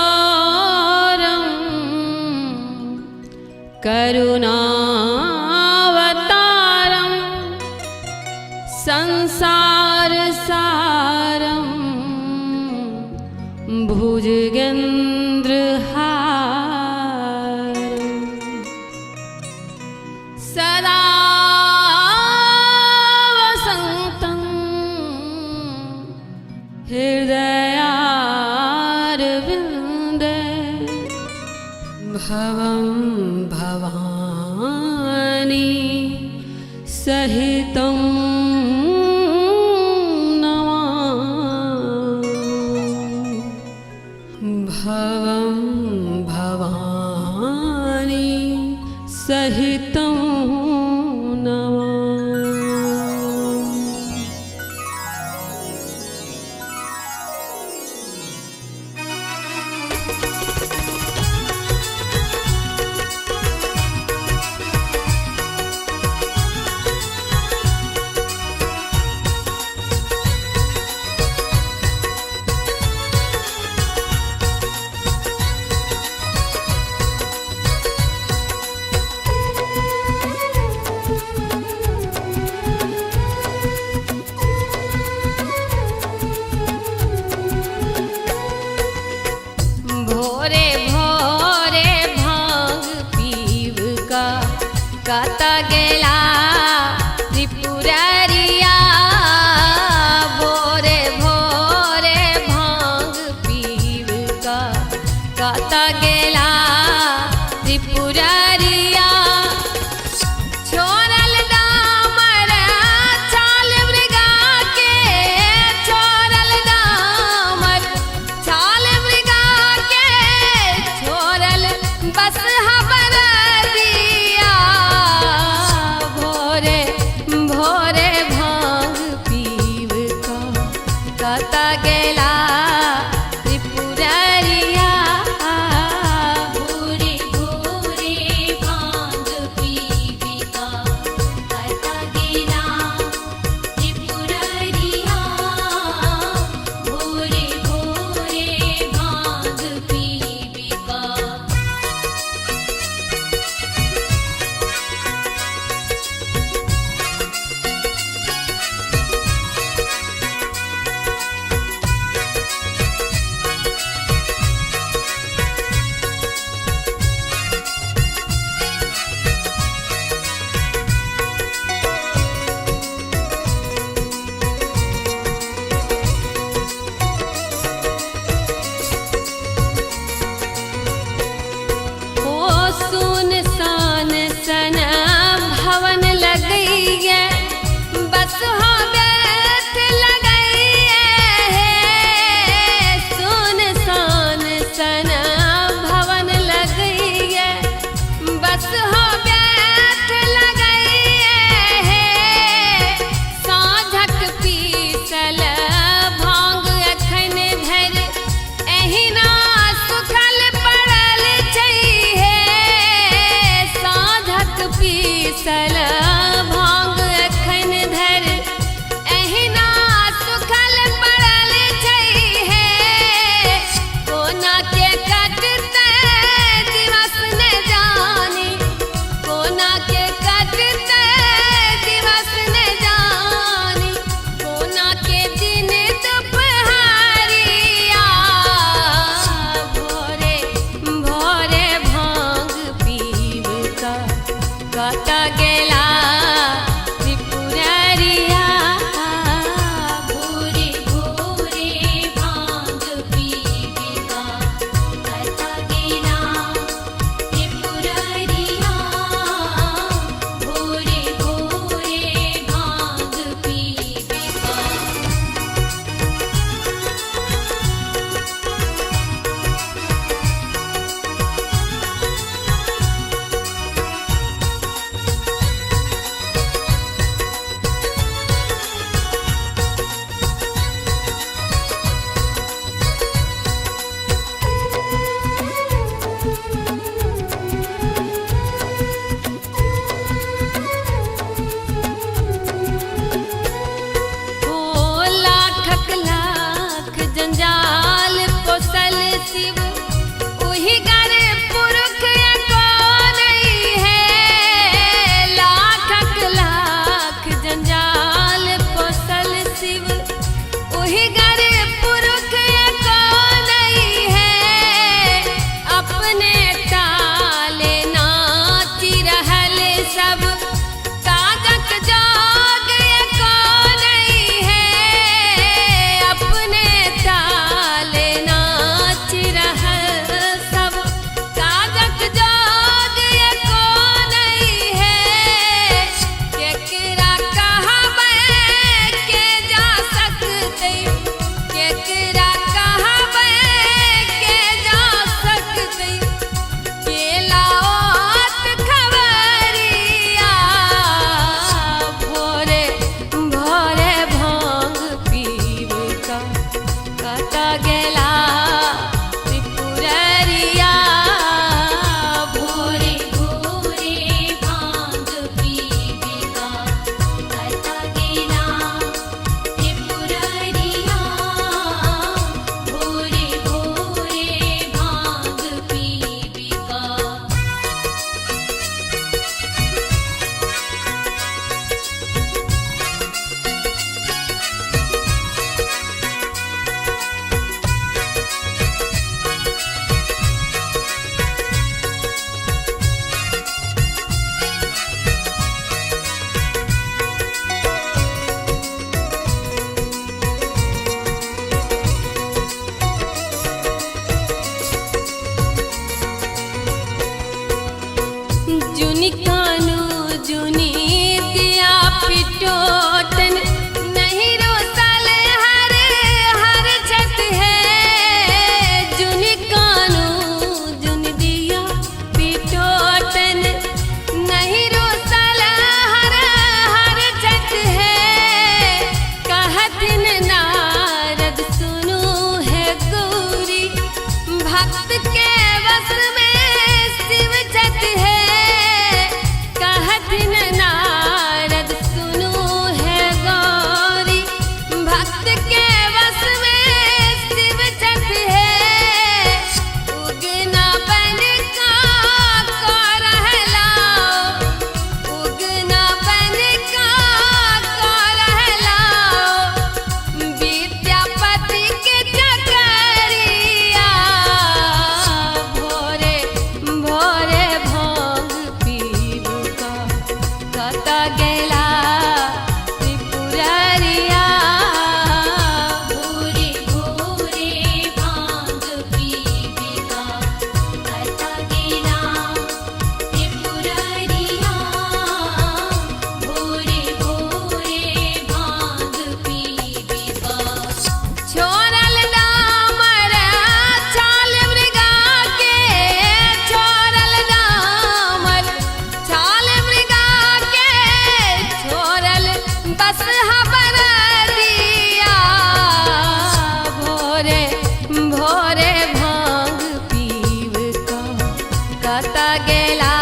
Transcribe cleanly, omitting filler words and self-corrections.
कर्पूरगारं करुणावतारं संसारसारं भुजगेन्द्रहारं सदा वसन्तं हृदयारविन्दे भवं भवानी सहितं भवं भवानी सहितं गाता गेला त्रिपुरारिया भोरे भोरे भांग पीव का गाता गेला त्रिपुरारिया छोरल दामर चाल मृगा के छोरल दामर चाल मृगा के छोरल बस हबर गाता गेला त्रिपुरारिया भूरी भूरी भांग पीवी का गाता गेला त्रिपुरारिया भूरी भूरी भांग पीवी का भवन लगई है बस हो बैठ लगई है सुनसान सन भवन लगई है बस हो बैठ लगई है साझक पीसल भांग अखन धर एहिना सुखल पड़ल चाहिए पीसल भांग अखन धर एहिना सुखल पड़ल चाहिए कोना के कटते दिवस न जानी कोना के कटते दिवस न जानी कोना के दिन दोपहरिया भोरे भोरे भांग पीव का गाता गेला त्रिपुरारिया भूरी भूरी भांग पीवी का गाता गेला त्रिपुरारिया भूरी भूरी भांग पीवी का जुनी कानू जुनी दिया पिटोटन नहीं रोसल हर हर छत है जुनी कानू जुन दिया पिटोटन नहीं रोसल हर हर छत है कहतिन नारद सुनू है गौरी भक्त के वस में शिव जत है कहतिन नारद सुनू है गौरी भक्त के वस में शिव जत है उगना बन का को रहलाओ उगना बन का को रहलाओ विद्यापति के चकरिया भोरे भोरे भांग पीब का कता गेला त्रिपुरारिया भोरे भोरे भांग पीब का कता गेला त्रिपुरारिया भोरे भोरे भांग पीब का छोरल दामर चाल मृगा के छोरल दामर चाल मृगा के छोरल बस हबर दिया भोरे भोरे भांग पीब का कता गेला